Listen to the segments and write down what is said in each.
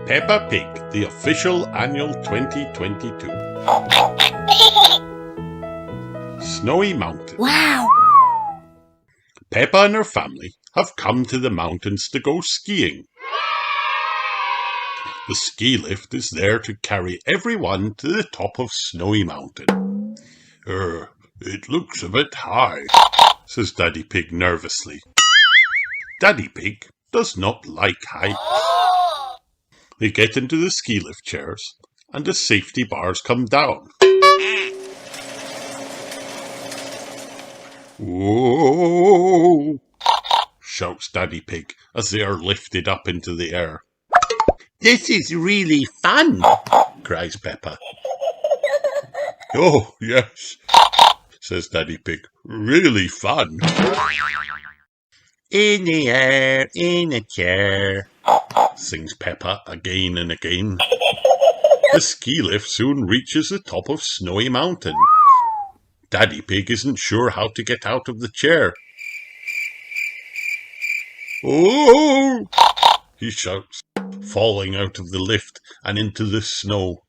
Peppa Pig, the official annual 2022. Snowy Mountain. Wow! Peppa and her family have come to the mountains to go skiing. The ski lift is there to carry everyone to the top of Snowy Mountain. It looks a bit high, says Daddy Pig nervously. Daddy Pig does not like heights. They get into the ski lift chairs and the safety bars come down. Whoa! Shouts Daddy Pig as they are lifted up into the air. This is really fun, cries Peppa. Oh, yes, says Daddy Pig. Really fun. In the air, in a chair, sings Peppa again and again. The ski lift soon reaches the top of Snowy Mountain. Daddy Pig isn't sure how to get out of the chair. Oh! He shouts, falling out of the lift and into the snow.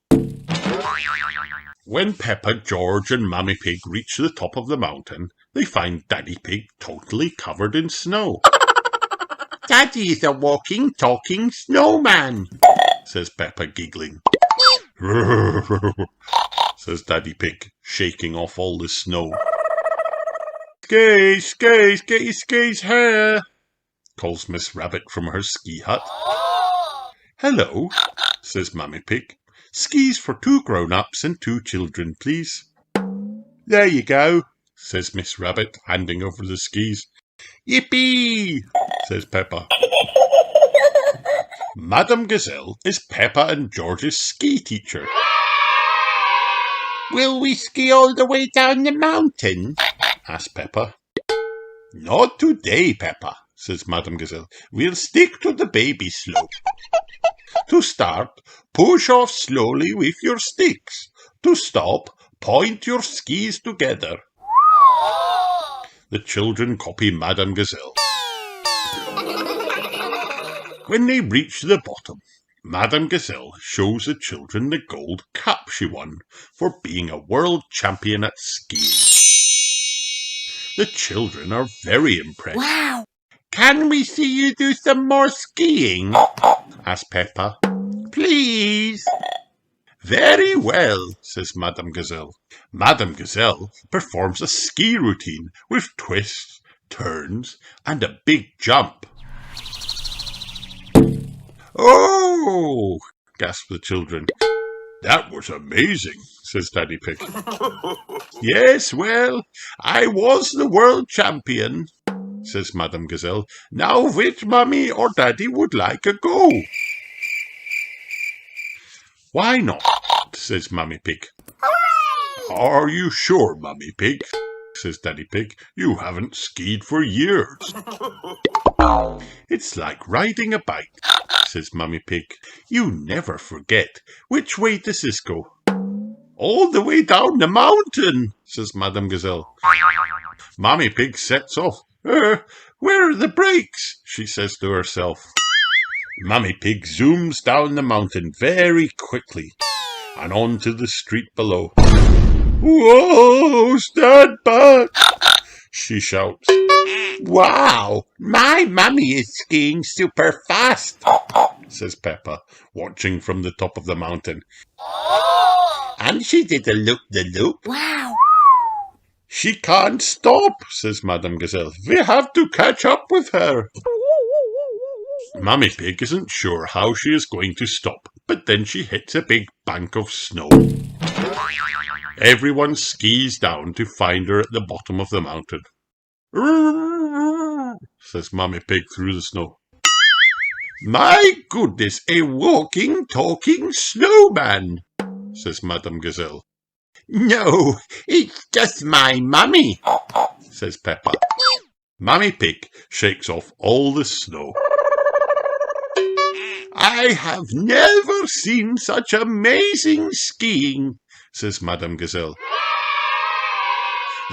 When Peppa, George and Mummy Pig reach the top of the mountain, they find Daddy Pig totally covered in snow. Daddy is a walking, talking snowman, says Peppa, giggling. Says Daddy Pig, shaking off all the snow. Skis, skis, get your skis here, calls Miss Rabbit from her ski hut. Hello, says Mummy Pig. Skis for 2 grown-ups and 2 children, please. There you go, says Miss Rabbit, handing over the skis. Yippee, says Peppa. Madame Gazelle is Peppa and George's ski teacher. Will we ski all the way down the mountain? asks Peppa. Not today, Peppa, says Madame Gazelle. We'll stick to the baby slope. To start, push off slowly with your sticks. To stop, point your skis together. The children copy Madame Gazelle. When they reach the bottom, Madame Gazelle shows the children the gold cup she won for being a world champion at skiing. The children are very impressed. Wow! Can we see you do some more skiing? asks Peppa. Please. Very well, says Madame Gazelle. Madame Gazelle performs a ski routine with twists, turns, and a big jump. Oh! gasp the children. That was amazing, says Daddy Pig. Yes, well, I was the world champion, says Madame Gazelle. Now which Mummy or Daddy would like a go? Why not, says Mummy Pig. Are you sure, Mummy Pig? says Daddy Pig. You haven't skied for years. It's like riding a bike, says Mummy Pig. You never forget. Which way does this go? All the way down the mountain, says Madame Gazelle. Mummy Pig sets off. Where are the brakes? she says to herself. Mummy Pig zooms down the mountain very quickly and onto the street below. Whoa, stand back, she shouts. Wow, my mummy is skiing super fast, says Peppa, watching from the top of the mountain. And she did a loop-the-loop. Wow. She can't stop, says Madame Gazelle. We have to catch up with her. Mummy Pig isn't sure how she is going to stop, but then she hits a big bank of snow. Everyone skis down to find her at the bottom of the mountain. Says Mummy Pig through the snow. My goodness, a walking, talking snowman, says Madame Gazelle. No, it's just my mummy, says Peppa. Mummy Pig shakes off all the snow. I have never seen such amazing skiing, says Madame Gazelle.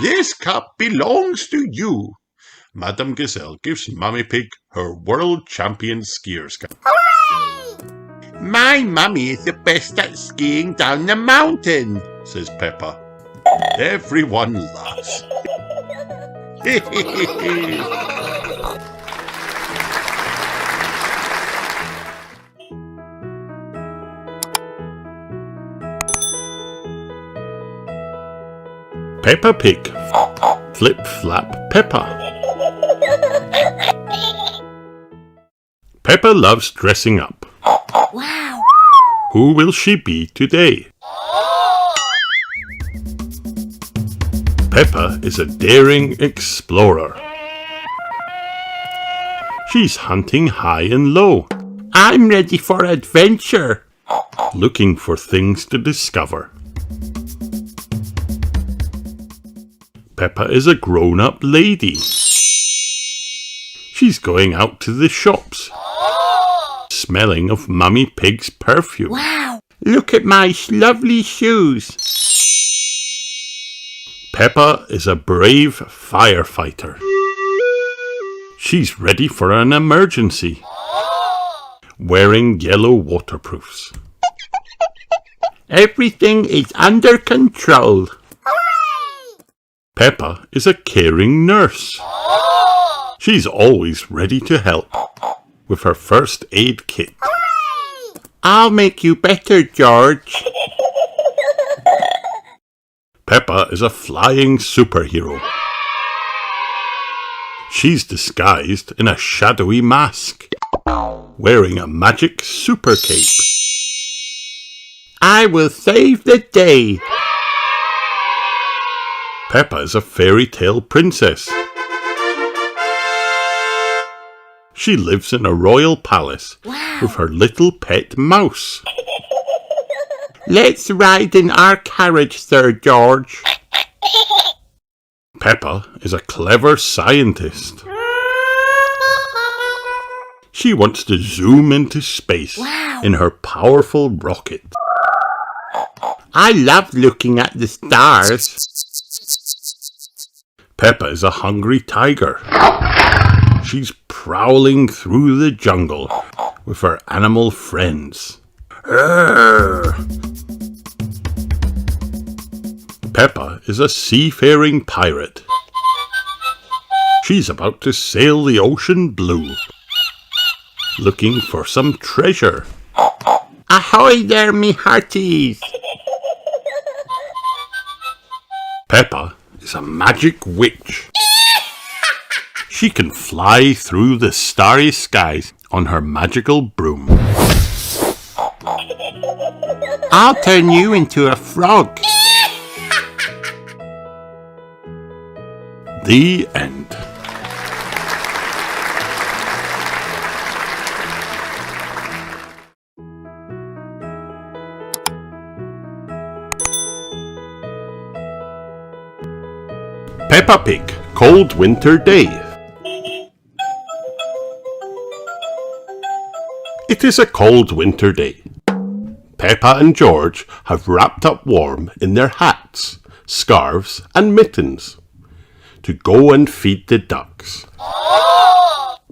This cup belongs to you. Madame Gazelle gives Mummy Pig her world champion skier's cap. My mummy is the best at skiing down the mountain, says Peppa. Everyone laughs. Peppa Pig. Flip Flap Peppa. Peppa loves dressing up. Wow! Who will she be today? Peppa is a daring explorer. She's hunting high and low. I'm ready for adventure. Looking for things to discover. Peppa is a grown-up lady. She's going out to the shops, smelling of Mummy Pig's perfume. Wow! Look at my lovely shoes. Peppa is a brave firefighter. She's ready for an emergency, wearing yellow waterproofs. Everything is under control. Peppa is a caring nurse. She's always ready to help with her first aid kit. I'll make you better, George. Peppa is a flying superhero. She's disguised in a shadowy mask, wearing a magic super cape. I will save the day. Peppa is a fairy tale princess. She lives in a royal palace with her little pet mouse. Let's ride in our carriage, Sir George. Peppa is a clever scientist. She wants to zoom into space in her powerful rocket. I love looking at the stars. Peppa is a hungry tiger. She's prowling through the jungle with her animal friends. Arr! Peppa is a seafaring pirate. She's about to sail the ocean blue, looking for some treasure. Ahoy there, me hearties. Peppa is a magic witch. She can fly through the starry skies on her magical broom. I'll turn you into a frog. The end. Peppa Pig, Cold Winter Day. It is a cold winter day. Peppa and George have wrapped up warm in their hats, scarves and mittens to go and feed the ducks.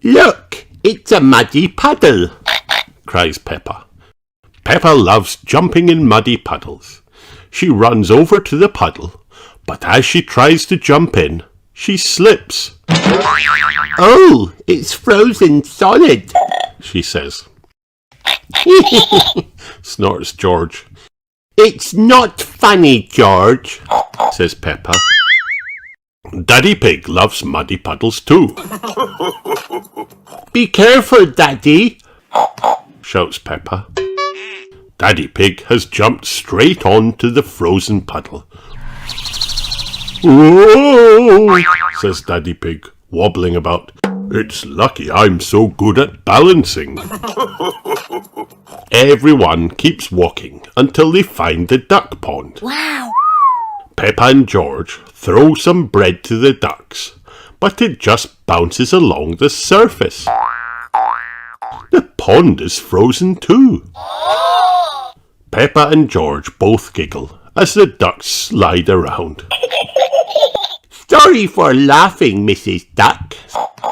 Look, it's a muddy puddle, cries Peppa. Peppa loves jumping in muddy puddles. She runs over to the puddle, but as she tries to jump in, she slips. Oh, it's frozen solid, she says. Snorts George. It's not funny, George, says Peppa. Daddy Pig loves muddy puddles too. Be careful, Daddy, shouts Peppa. Daddy Pig has jumped straight onto the frozen puddle. Whoa, says Daddy Pig, wobbling about. It's lucky I'm so good at balancing. Everyone keeps walking until they find the duck pond. Wow! Peppa and George throw some bread to the ducks, but it just bounces along the surface. The pond is frozen too. Peppa and George both giggle as the ducks slide around. Sorry for laughing, Mrs. Duck,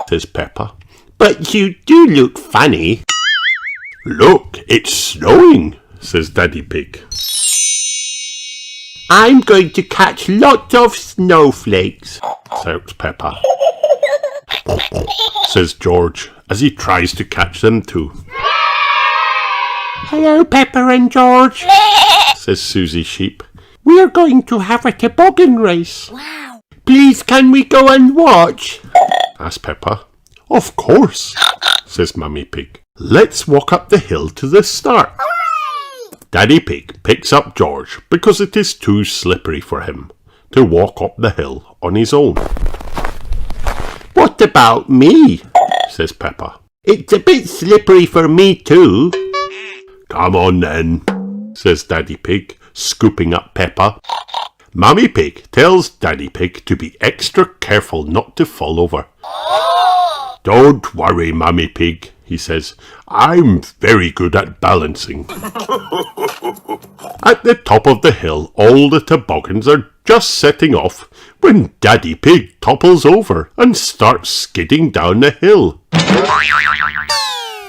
says Peppa. but you do look funny. Look, it's snowing, says Daddy Pig. I'm going to catch lots of snowflakes, shouts Peppa. Says George, as he tries to catch them too. Hello, Peppa and George, says Susie Sheep. We're going to have a toboggan race. Wow. Please, can we go and watch? asks Peppa. Of course, says Mummy Pig. Let's walk up the hill to the start. Hooray! Daddy Pig picks up George because it is too slippery for him to walk up the hill on his own. What about me? says Peppa. It's a bit slippery for me too. Come on then, says Daddy Pig, scooping up Peppa. Mummy Pig tells Daddy Pig to be extra careful not to fall over. Don't worry, Mummy Pig, he says. I'm very good at balancing. At the top of the hill, all the toboggans are just setting off when Daddy Pig topples over and starts skidding down the hill.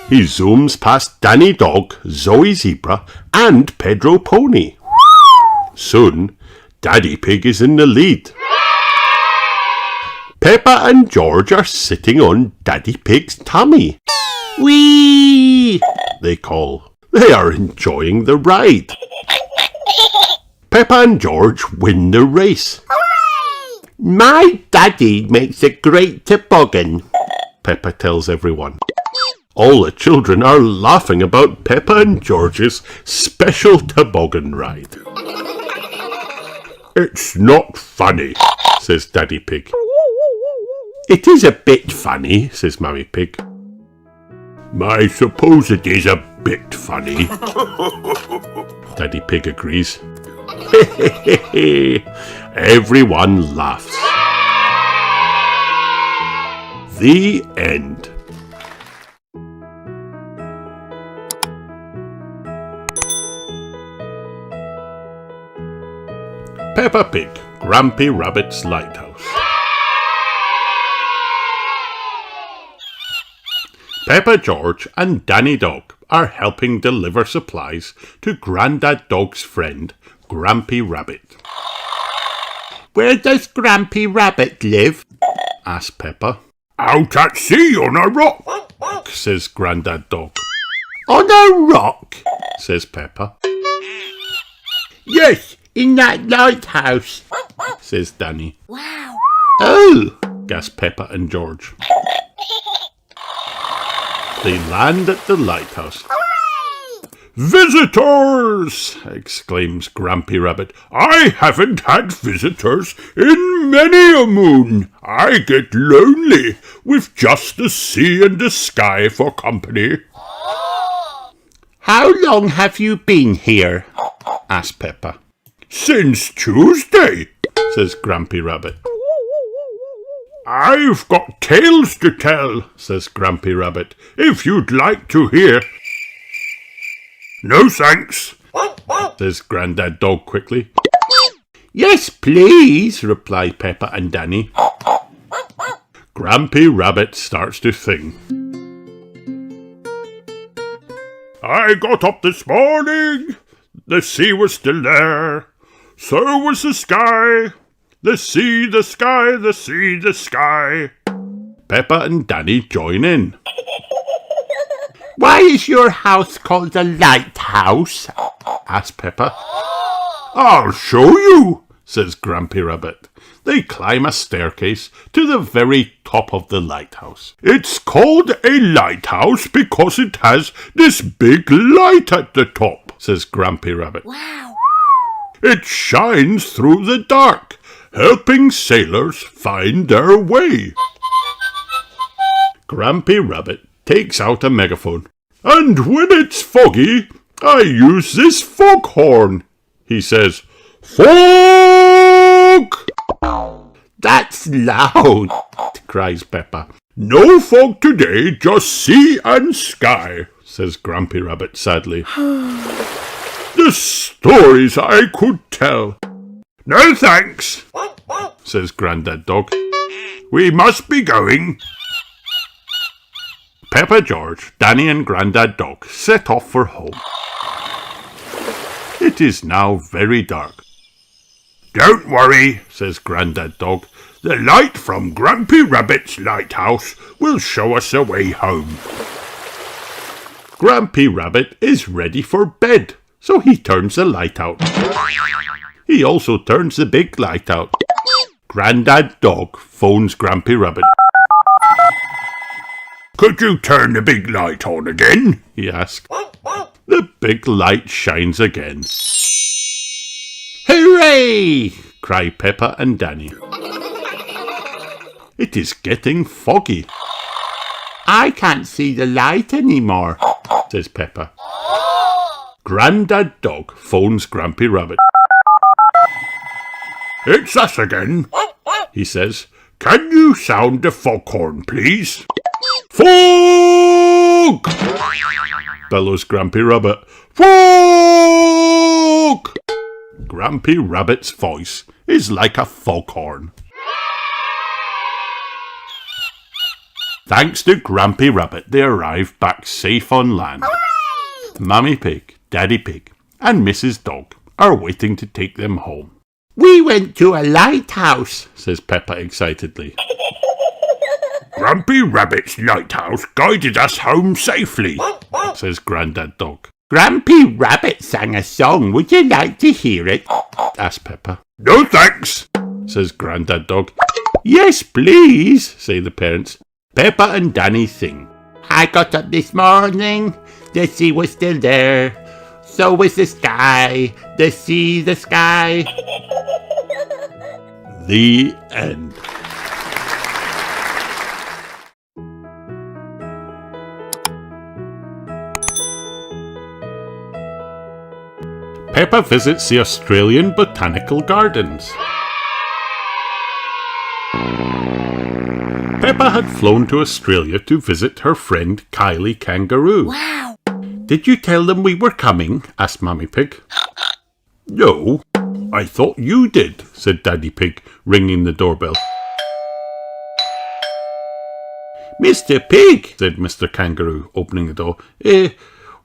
He zooms past Danny Dog, Zoe Zebra and Pedro Pony. Soon, Daddy Pig is in the lead. Peppa and George are sitting on Daddy Pig's tummy. Whee! They call. They are enjoying the ride. Peppa and George win the race. Hooray! My daddy makes a great toboggan, Peppa tells everyone. All the children are laughing about Peppa and George's special toboggan ride. It's not funny, says Daddy Pig. It is a bit funny, says Mummy Pig. I suppose it is a bit funny. Daddy Pig agrees. Everyone laughs. The end. Peppa Pig, Grampy Rabbit's Lighthouse. Peppa, George and Danny Dog are helping deliver supplies to Grandad Dog's friend, Grampy Rabbit. Where does Grampy Rabbit live? asks Peppa. Out at sea on a rock, says Grandad Dog. On a rock? says Peppa. Yes, in that lighthouse, says Danny. Wow. Oh, gasp Peppa and George. They land at the lighthouse. Hooray! Visitors! exclaims Grampy Rabbit. I haven't had visitors in many a moon. I get lonely with just the sea and the sky for company. how long have you been here? asks Peppa. Since Tuesday, says Grampy Rabbit. I've got tales to tell, says Grampy Rabbit, if you'd like to hear. No thanks, says Grandad Dog quickly. Yes, please, reply Peppa and Danny. Grampy Rabbit starts to sing. I got up this morning, the sea was still there, so was the sky. The sea, the sky, the sea, the sky. Peppa and Danny join in. Why is your house called a lighthouse? asks Peppa. I'll show you, says Grampy Rabbit. They climb a staircase to the very top of the lighthouse. It's called a lighthouse because it has this big light at the top, says Grampy Rabbit. Wow. It shines through the dark, helping sailors find their way. Grampy Rabbit takes out a megaphone. And when it's foggy, I use this foghorn. He says, Fog! That's loud, cries Peppa. No fog today, just sea and sky, says Grampy Rabbit sadly. The stories I could tell. No thanks, says Grandad Dog. We must be going. Peppa, George, Danny and Grandad Dog set off for home. It is now very dark. "Don't worry," says Grandad Dog. "The light from Grampy Rabbit's lighthouse will show us a way home." Grampy Rabbit is ready for bed, so he turns the light out. He also turns the big light out. Grandad Dog phones Grampy Rabbit. "Could you turn the big light on again?" he asked. The big light shines again. "Hooray!" cry Peppa and Danny. It is getting foggy. "I can't see the light anymore," says Peppa. Grandad Dog phones Grampy Rabbit. "It's us again," he says. "Can you sound the foghorn, please?" "Fog!" bellows Grampy Rabbit. "Fog!" Grampy Rabbit's voice is like a foghorn. Thanks to Grampy Rabbit, they arrived back safe on land. Mummy Pig, Daddy Pig, and Mrs. Dog are waiting to take them home. "We went to a lighthouse," says Peppa excitedly. "Grampy Rabbit's lighthouse guided us home safely," says Grandad Dog. "Grampy Rabbit sang a song. Would you like to hear it?" asks Peppa. "No thanks," says Grandad Dog. "Yes, please," say the parents. Peppa and Danny sing. "I got up this morning, the sea was still there. So was the sky, the sea, the sky." The end. Peppa visits the Australian Botanical Gardens. Peppa had flown to Australia to visit her friend Kylie Kangaroo. Wow. "Did you tell them we were coming?" asked Mummy Pig. "No, I thought you did," said Daddy Pig, ringing the doorbell. "Mr. Pig," said Mr. Kangaroo, opening the door.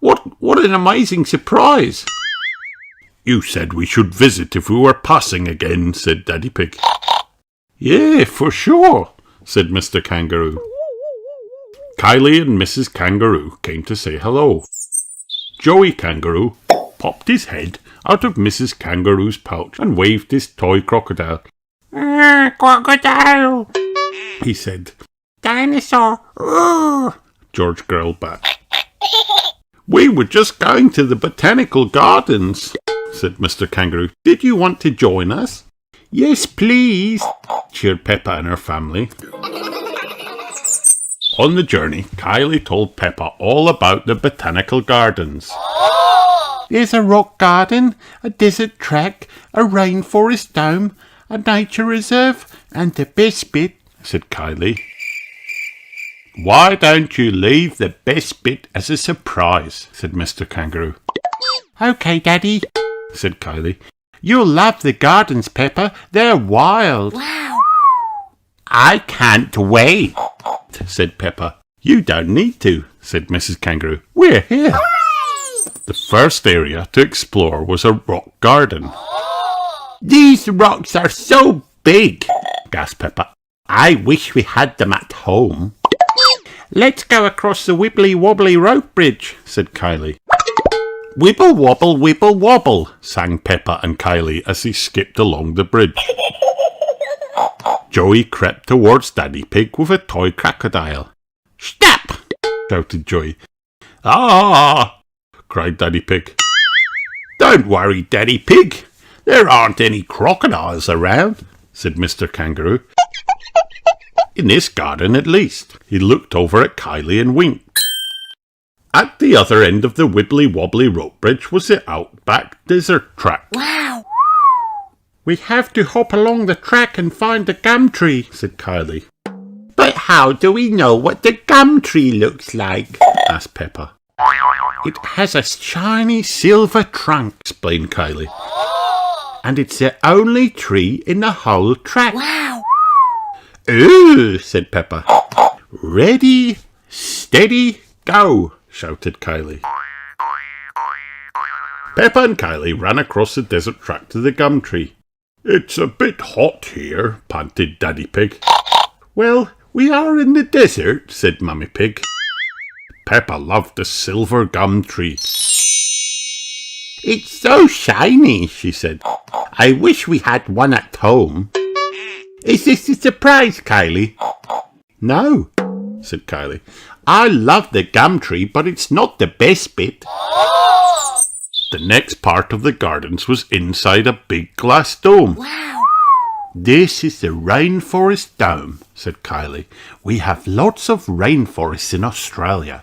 What an amazing surprise." "You said we should visit if we were passing again," said Daddy Pig. "Yeah, for sure," said Mr. Kangaroo. Kylie and Mrs. Kangaroo came to say hello. Joey Kangaroo popped his head out of Mrs. Kangaroo's pouch and waved his toy crocodile. Crocodile, he said. Dinosaur, George growled back. "We were just going to the Botanical Gardens," said Mr. Kangaroo. "Did you want to join us?" "Yes, please," cheered Peppa and her family. On the journey, Kylie told Peppa all about the Botanical Gardens. "There's a rock garden, a desert track, a rainforest dome, a nature reserve, and the best bit," said Kylie. "Why don't you leave the best bit as a surprise?" said Mr. Kangaroo. "Okay, Daddy," said Kylie. "You'll love the gardens, Peppa. They're wild." Wow. "I can't wait," said Peppa. "You don't need to," said Mrs. Kangaroo. "We're here." Hooray! The first area to explore was a rock garden. These rocks are so big, gasped Peppa. I wish we had them at home. "Let's go across the wibbly-wobbly rope bridge," said Kylie. "Wibble wobble, wibble wobble," sang Peppa and Kylie as they skipped along the bridge. Joey crept towards Daddy Pig with a toy crocodile. "Stop!" shouted Joey. "Ah!" cried Daddy Pig. "Don't worry, Daddy Pig. There aren't any crocodiles around," said Mr. Kangaroo. "In this garden, at least." He looked over at Kylie and winked. At the other end of the wibbly-wobbly rope bridge was the outback desert track. Wow. "We have to hop along the track and find the gum tree," said Kylie. "But how do we know what the gum tree looks like?" asked Peppa. "It has a shiny silver trunk," explained Kylie. "And it's the only tree in the whole track." Wow. "Ooh," said Peppa. "Ready, Steady, go, shouted Kylie. Peppa and Kylie ran across the desert track to the gum tree. It's a bit hot here, panted Daddy Pig. Well, we are in the desert, said Mummy Pig. Peppa loved the silver gum tree. It's so shiny, she said. I wish we had one at home. Is this a surprise, Kylie? No, said Kylie. I love the gum tree, but it's not the best bit. The next part of the gardens was inside a big glass dome. Wow. This is the rainforest dome, said Kylie. We have lots of rainforests in Australia.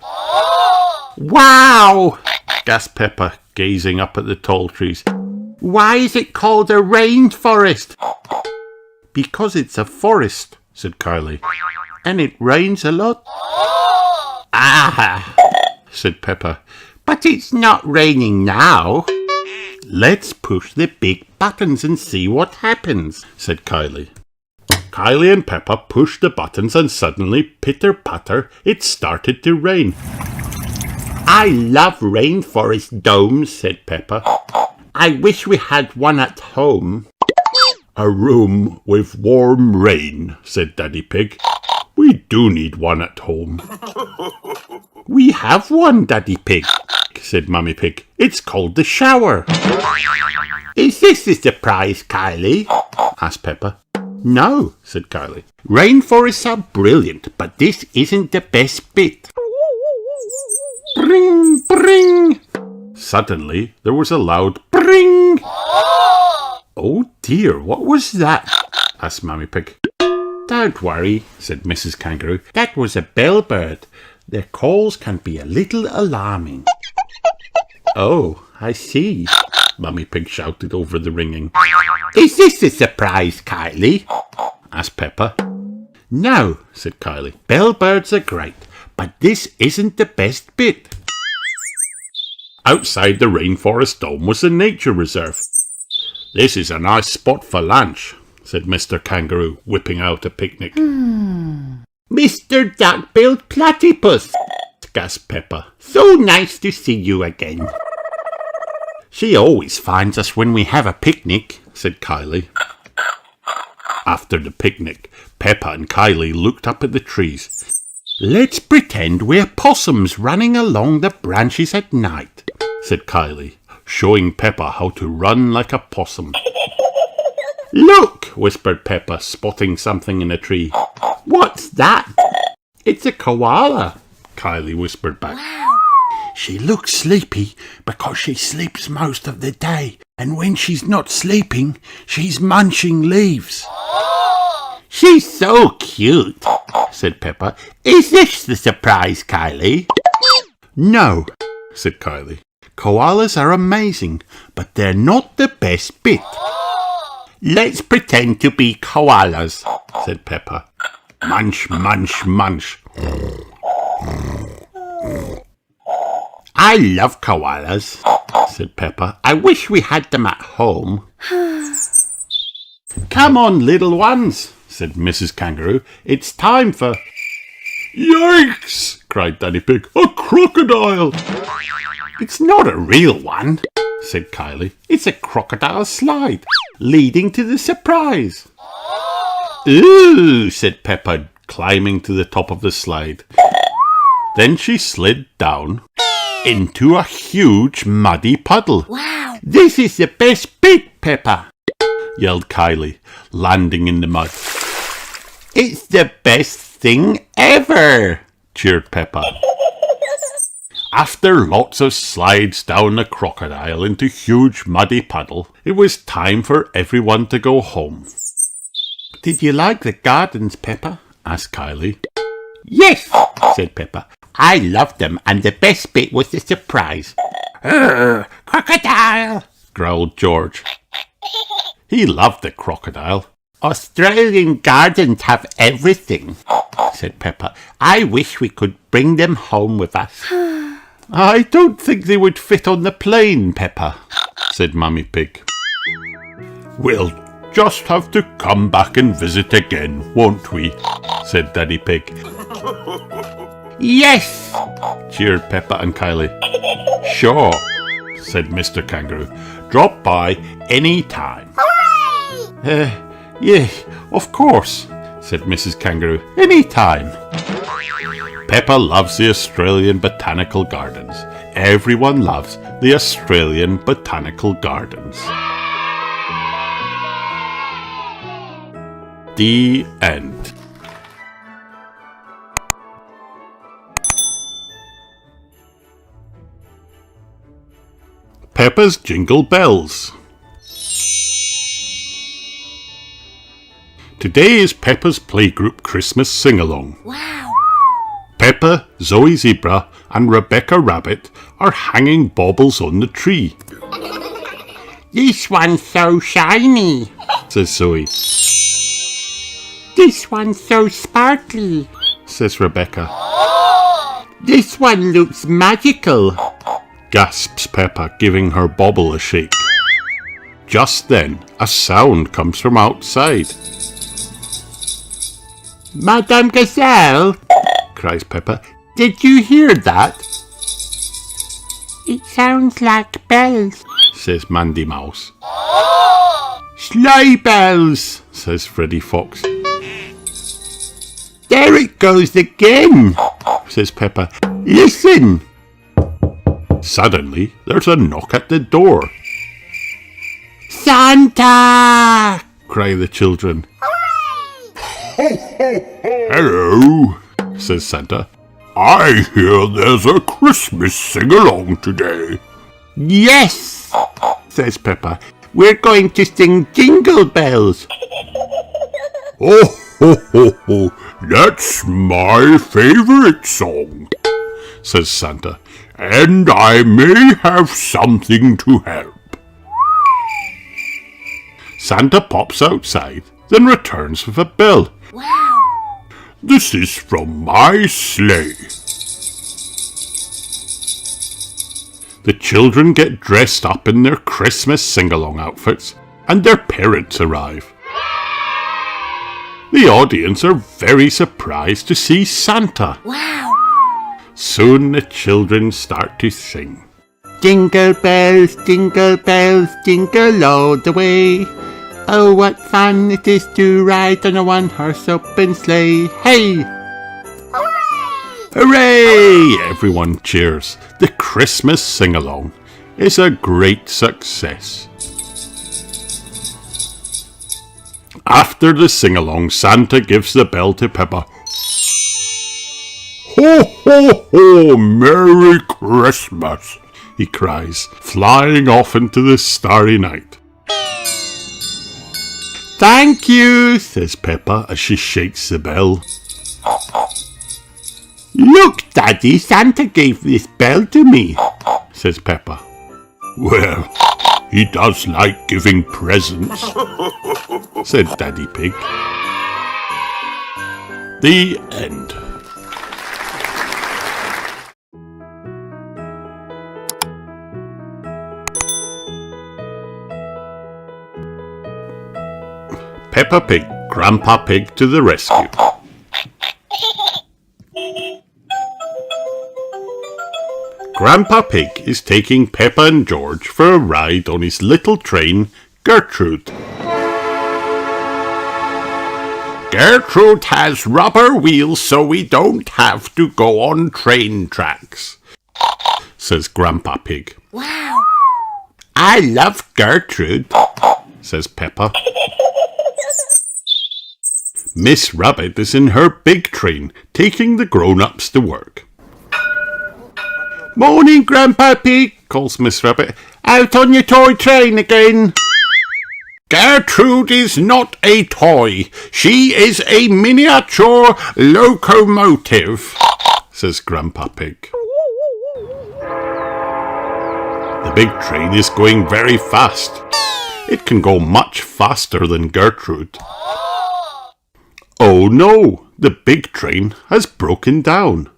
Wow, gasped Peppa, gazing up at the tall trees. Why is it called a rainforest? Because it's a forest, said Kylie. And it rains a lot. Ah, said Peppa. But it's not raining now. Let's push the big buttons and see what happens, said Kylie. Kylie and Peppa pushed the buttons and suddenly, pitter-patter, it started to rain. I love rainforest domes, said Peppa. I wish we had one at home. A room with warm rain, said Daddy Pig. We do need one at home. We have one, Daddy Pig, said Mummy Pig. It's called the shower. Is this a surprise, Kylie? asked Peppa. No, said Kylie. Rainforests are brilliant, but this isn't the best bit. Bring, bring. Suddenly, there was a loud bring. Oh dear, what was that? asked Mummy Pig. Don't worry, said Mrs. Kangaroo. That was a bellbird. Their calls can be a little alarming. Oh, I see, Mummy Pig shouted over the ringing. Is this a surprise, Kylie? asked Peppa. No, said Kylie. Bellbirds are great, but this isn't the best bit. Outside the rainforest dome was a nature reserve. This is a nice spot for lunch, said Mr. Kangaroo, whipping out a picnic. Mr. Duck-billed Platypus, gasped Peppa. So nice to see you again. She always finds us when we have a picnic, said Kylie. After the picnic, Peppa and Kylie looked up at the trees. Let's pretend we're possums running along the branches at night, said Kylie, showing Peppa how to run like a possum. Look, whispered Peppa, spotting something in a tree. What's that? It's a koala, Kylie whispered back. Wow. She looks sleepy because she sleeps most of the day, and when she's not sleeping, she's munching leaves. She's so cute, said Peppa. Is this the surprise, Kylie? No, said Kylie. Koalas are amazing, but they're not the best bit. Let's pretend to be koalas, said Peppa. Munch, munch, munch. I love koalas, said Peppa. I wish we had them at home. Come on, little ones, said Mrs. Kangaroo. It's time for... Yikes! cried Daddy Pig. A crocodile! It's not a real one, said Kylie. It's a crocodile slide, leading to the surprise. Ooh, said Peppa, climbing to the top of the slide. Then she slid down into a huge muddy puddle. Wow. This is the best bit, Peppa, yelled Kylie, landing in the mud. It's the best thing ever, cheered Peppa. After lots of slides down the crocodile into huge muddy puddle, it was time for everyone to go home. Did you like the gardens, Peppa? asked Kylie. Yes, said Peppa. I loved them, and the best bit was the surprise. Crocodile, growled George. He loved the crocodile. Australian gardens have everything, said Peppa. I wish we could bring them home with us. I don't think they would fit on the plane, Peppa, said Mummy Pig. We'll just have to come back and visit again, won't we? said Daddy Pig. Yes, cheered Peppa and Kylie. Sure, said Mr. Kangaroo. Drop by any time. Hooray! Yeah, of course, said Mrs. Kangaroo. Any time. Peppa loves the Australian Botanical Gardens. Everyone loves the Australian Botanical Gardens. The end. Peppa's Jingle Bells. Today is Peppa's Playgroup Christmas Sing-Along. Wow! Peppa, Zoe Zebra and Rebecca Rabbit are hanging baubles on the tree. This one's so shiny, says Zoe. This one's so sparkly, says Rebecca. This one looks magical, gasps Peppa, giving her bauble a shake. Just then, a sound comes from outside. Madame Gazelle, cries Peppa, did you hear that? It sounds like bells, says Mandy Mouse. Sleigh bells, says Freddy Fox. There it goes again, says Peppa. Listen! Suddenly, there's a knock at the door. Santa! Cry the children. Hello, says Santa. I hear there's a Christmas sing-along today. Yes, says Peppa. We're going to sing Jingle Bells. Oh, ho, ho, ho. That's my favourite song, says Santa. And I may have something to help. Santa pops outside, then returns with a bell. Wow! This is from my sleigh. The children get dressed up in their Christmas sing-along outfits, and their parents arrive. The audience are very surprised to see Santa. Wow! Soon the children start to sing. Jingle bells, jingle all the way. Oh, what fun it is to ride on a one-horse open sleigh. Hey! Hooray! Hooray! Everyone cheers. The Christmas sing-along is a great success. After the sing-along, Santa gives the bell to Peppa. Ho, ho, ho! Merry Christmas! He cries, flying off into the starry night. Thank you, says Peppa as she shakes the bell. Look, Daddy, Santa gave this bell to me, says Peppa. Well, he does like giving presents, said Daddy Pig. The end. Peppa Pig, Grandpa Pig to the rescue. Grandpa Pig is taking Peppa and George for a ride on his little train, Gertrude. Gertrude has rubber wheels so we don't have to go on train tracks, says Grandpa Pig. Wow! I love Gertrude, says Peppa. Miss Rabbit is in her big train, taking the grown-ups to work. Morning, Grandpa Pig, calls Miss Rabbit. Out on your toy train again. Gertrude is not a toy. She is a miniature locomotive, says Grandpa Pig. The big train is going very fast. It can go much faster than Gertrude. Oh no, the big train has broken down.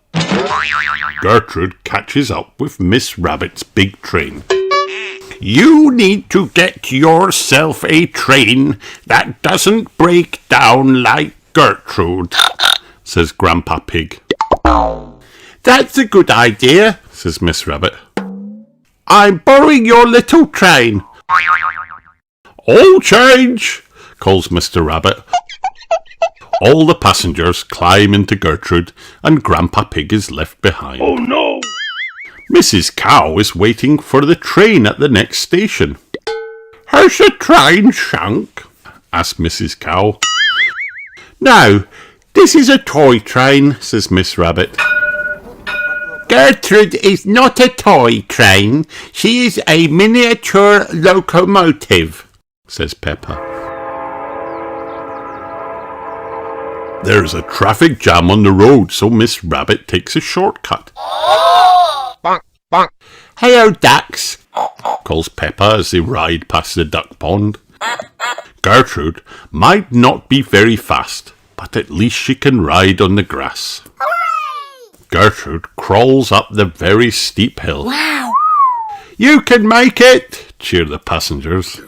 Gertrude catches up with Miss Rabbit's big train. You need to get yourself a train that doesn't break down like Gertrude, says Grandpa Pig. That's a good idea, says Miss Rabbit. I'm borrowing your little train. All change, calls Mr. Rabbit. All the passengers climb into Gertrude and Grandpa Pig is left behind. Oh no! Mrs. Cow is waiting for the train at the next station. Has the train shrunk? asked Mrs. Cow. No, this is a toy train, says Miss Rabbit. Gertrude is not a toy train. She is a miniature locomotive, says Peppa. There's a traffic jam on the road, so Miss Rabbit takes a shortcut. Bonk, bonk. Hello, ducks, calls Peppa as they ride past the duck pond. Gertrude might not be very fast, but at least she can ride on the grass. Gertrude crawls up the very steep hill. Wow! You can make it, cheer the passengers.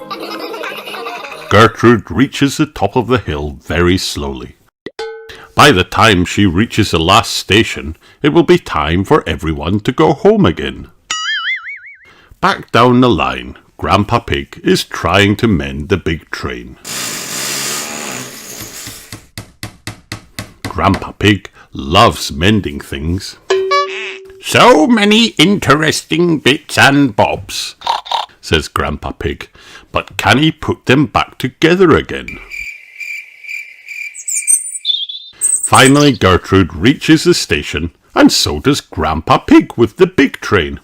Gertrude reaches the top of the hill very slowly. By the time she reaches the last station, it will be time for everyone to go home again. Back down the line, Grandpa Pig is trying to mend the big train. Grandpa Pig loves mending things. So many interesting bits and bobs, says Grandpa Pig, but can he put them back together again? Finally, Gertrude reaches the station, and so does Grandpa Pig with the big train.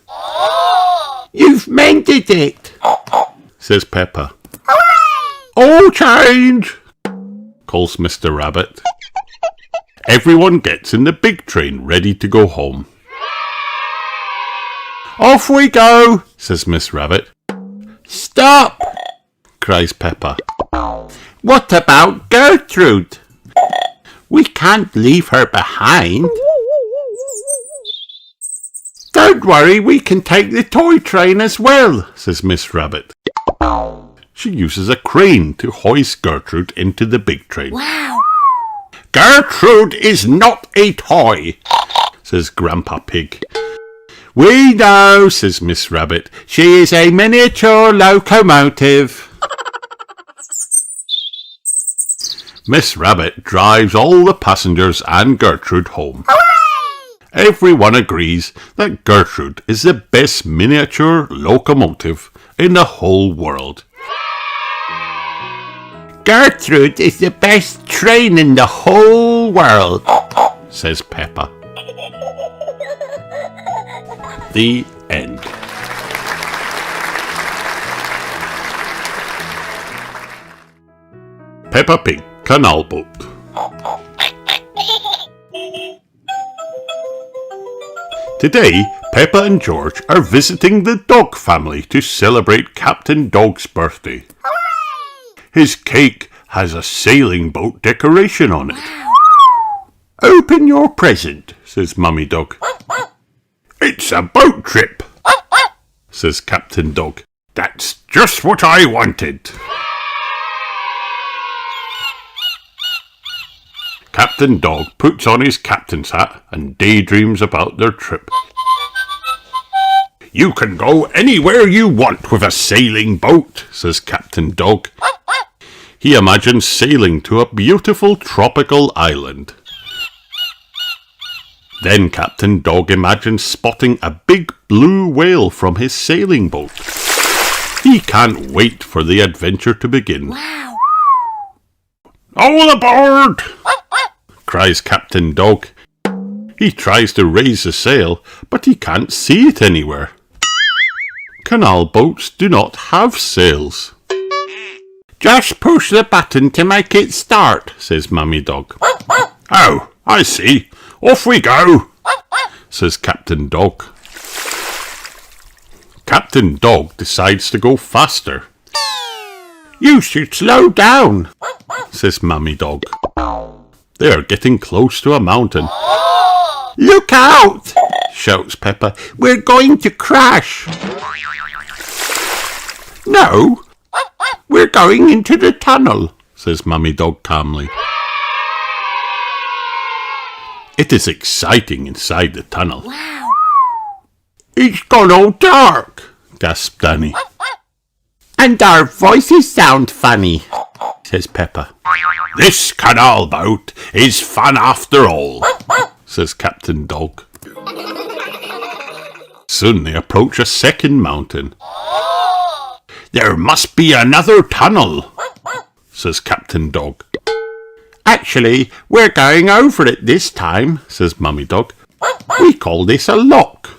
You've mended it, says Peppa. All change, calls Mr. Rabbit. Everyone gets in the big train ready to go home. Off we go, says Miss Rabbit. Stop, cries Peppa. What about Gertrude? We can't leave her behind. Don't worry, we can take the toy train as well, says Miss Rabbit. She uses a crane to hoist Gertrude into the big train. Wow! Gertrude is not a toy, says Grandpa Pig. We know, says Miss Rabbit. She is a miniature locomotive. Miss Rabbit drives all the passengers and Gertrude home. Everyone agrees that Gertrude is the best miniature locomotive in the whole world. Gertrude is the best train in the whole world, says Peppa. The end. Peppa Pig, Canal Boat. Today, Peppa and George are visiting the dog family to celebrate Captain Dog's birthday. His cake has a sailing boat decoration on it. Open your present, says Mummy Dog. It's a boat trip, says Captain Dog. That's just what I wanted. Captain Dog puts on his captain's hat and daydreams about their trip. You can go anywhere you want with a sailing boat, says Captain Dog. He imagines sailing to a beautiful tropical island. Then Captain Dog imagines spotting a big blue whale from his sailing boat. He can't wait for the adventure to begin. Wow! All aboard! Cries Captain Dog. He tries to raise the sail, but he can't see it anywhere. Canal boats do not have sails. Just push the button to make it start, says Mummy Dog. Oh, I see. Off we go, says Captain Dog. Captain Dog decides to go faster. You should slow down, says Mummy Dog. They are getting close to a mountain. Look out, shouts Peppa. We're going to crash. No, we're going into the tunnel, says Mummy Dog calmly. It is exciting inside the tunnel. Wow. It's gone all dark, gasped Danny. And our voices sound funny, says Peppa. This canal boat is fun after all, says Captain Dog. Soon they approach a second mountain. There must be another tunnel, says Captain Dog. Actually, we're going over it this time, says Mummy Dog. We call this a lock.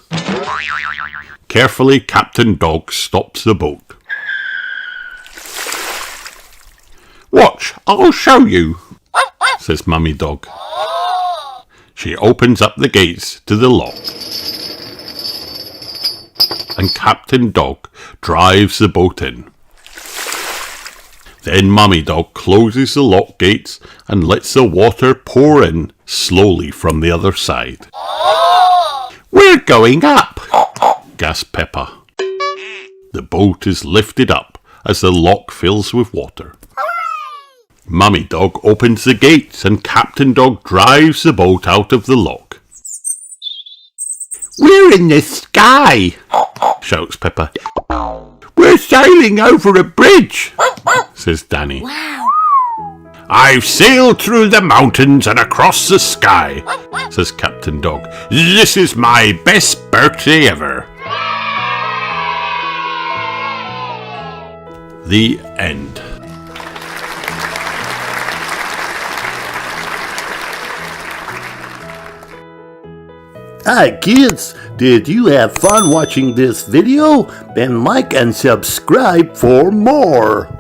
Carefully, Captain Dog stops the boat. Watch, I'll show you, says Mummy Dog. She opens up the gates to the lock. And Captain Dog drives the boat in. Then Mummy Dog closes the lock gates and lets the water pour in slowly from the other side. We're going up, gasped Peppa. The boat is lifted up as the lock fills with water. Mummy Dog opens the gates and Captain Dog drives the boat out of the lock. We're in the sky, shouts Peppa. We're sailing over a bridge, says Danny. Wow. I've sailed through the mountains and across the sky, says Captain Dog. This is my best birthday ever. The end. Hi kids, did you have fun watching this video? Then like and subscribe for more.